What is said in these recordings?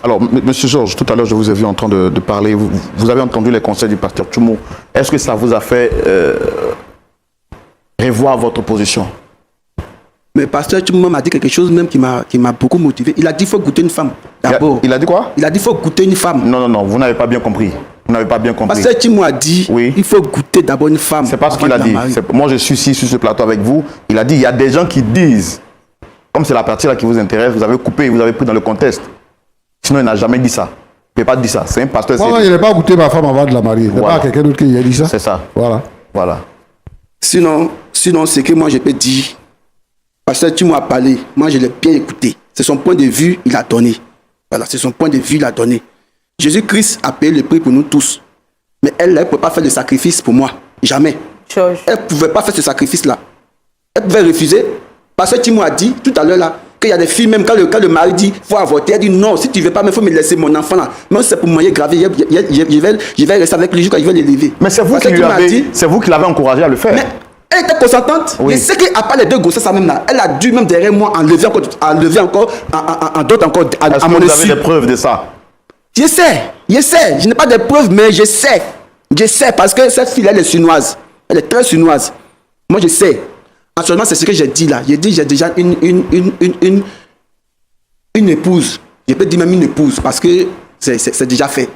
Alors, Monsieur Georges, tout à l'heure, je vous ai vu en train de parler. Vous avez entendu les conseils du pasteur Tchoumo. Est-ce que ça vous a fait revoir votre position? Mais pasteur Tchoumo m'a dit quelque chose même qui m'a beaucoup motivé. Il a dit qu'il faut goûter une femme, d'abord. Il a dit quoi? Il a dit qu'il faut goûter une femme. Non, vous n'avez pas bien compris. Vous n'avez pas bien compris. Pasteur Tchoumo a dit il faut goûter d'abord une femme. C'est pas ce qu'il a dit. Moi, je suis ici sur ce plateau avec vous. Il a dit il y a des gens qui disent, comme c'est la partie là qui vous intéresse, vous avez coupé, vous avez pris dans le contexte. Sinon, il n'a jamais dit ça. Il ne peut pas dire ça. C'est un pasteur. Moi, il n'a pas goûté ma femme avant de la marier. Il n'y a pas quelqu'un d'autre qui a dit ça. C'est ça. Voilà. Sinon, c'est que moi, je peux dire, pasteur Tchoumo a parlé. Moi, je l'ai bien écouté. C'est son point de vue, il a donné. Voilà, c'est son point de vue, il a donné. Jésus-Christ a payé le prix pour nous tous. Mais elle ne peut pas faire de sacrifice pour moi. Jamais. Elle ne pouvait pas faire ce sacrifice-là. Elle pouvait refuser. Parce que Timo a dit tout à l'heure là qu'il y a des filles, même quand le mari dit il faut avorter, elle dit non, si tu ne veux pas, il faut me laisser mon enfant là. Même si c'est pour moyen gravé, je vais rester avec lui jusqu'à je vais l'élever. Mais c'est vous qui l'avez encouragé à le faire. Mais elle était consentante. Oui. Et c'est qu'à part les deux grossesses, ça même là, elle a dû même derrière moi enlever encore d'autres encore à mon insu. Vous avez des preuves de ça? Je sais. Je n'ai pas de preuves, mais je sais. Je sais parce que cette fille, elle est chinoise. Elle est très chinoise. Moi, je sais. Actuellement, c'est ce que j'ai dit là. J'ai dit, j'ai déjà une épouse. Je peux dire même une épouse parce que c'est déjà fait.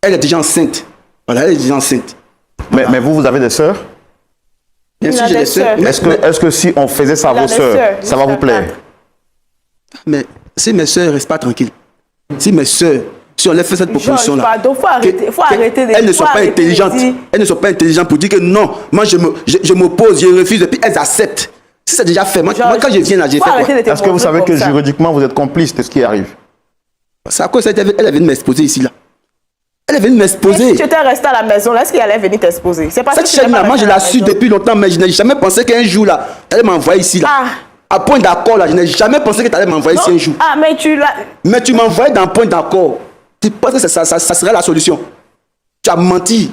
Elle est déjà enceinte. Voilà, elle est déjà enceinte. Voilà. Mais vous avez des sœurs? Bien sûr, j'ai des sœurs. Est-ce que si on faisait ça à vos sœurs, ça va vous plaire? Mais si mes sœurs ne restent pas tranquilles, si mes sœurs, si on leur fait cette proposition-là, il faut arrêter elles ne sont pas intelligentes. Elles ne sont pas intelligentes pour dire que non, moi je m'oppose, je refuse, et puis elles acceptent. Si c'est déjà fait, moi quand je viens là, j'ai fait quoi? Est-ce que vous savez que juridiquement vous êtes complice de ce qui arrive? C'est à cause elle est venue m'exposer ici là. Elle est venue m'exposer. Si tu étais resté à la maison, là, est-ce qu'elle allait venir t'exposer? Cette chaîne-là, moi je la suis depuis longtemps, mais je n'ai jamais pensé qu'un jour là, elle allait m'envoyer ici là. À point d'accord là, je n'ai jamais pensé que tu allais m'envoyer ici un jour. Mais tu l'as. Mais tu m'envoies dans point d'accord. Tu penses que ça serait la solution? Tu as menti.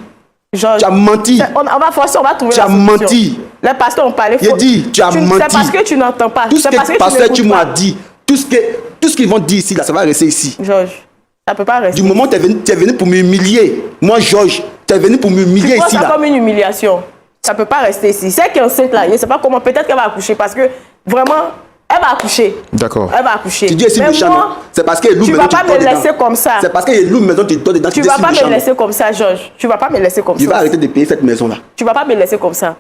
Tu as menti. On va forcer, on va trouver la solution. Tu as menti. Les pasteurs ont parlé. J'ai dit, tu as menti. C'est parce que tu n'entends pas. Tout ce que le pasteur tu m'as dit, tout ce qu'ils vont dire ici, là, ça va rester ici. Georges, ça ne peut pas rester. Du moment où tu es venu pour m'humilier, moi, Georges, tu es venu pour m'humilier ici. C'est comme une humiliation. Ça ne peut pas rester ici. C'est qu'elle est enceinte là, je ne sais pas comment, peut-être qu'elle va accoucher parce que vraiment, elle va accoucher. D'accord. Elle va accoucher. Tu dis ici méchant, c'est parce qu'elle loue tu ne vas pas me laisser comme ça. C'est parce qu'elle loue maison, tu donnes dedans. Tu ne vas pas me laisser comme ça, Georges. Tu ne vas pas me laisser comme ça. Tu vas arrêter de payer cette maison là. Tu ne vas pas me laisser comme ça.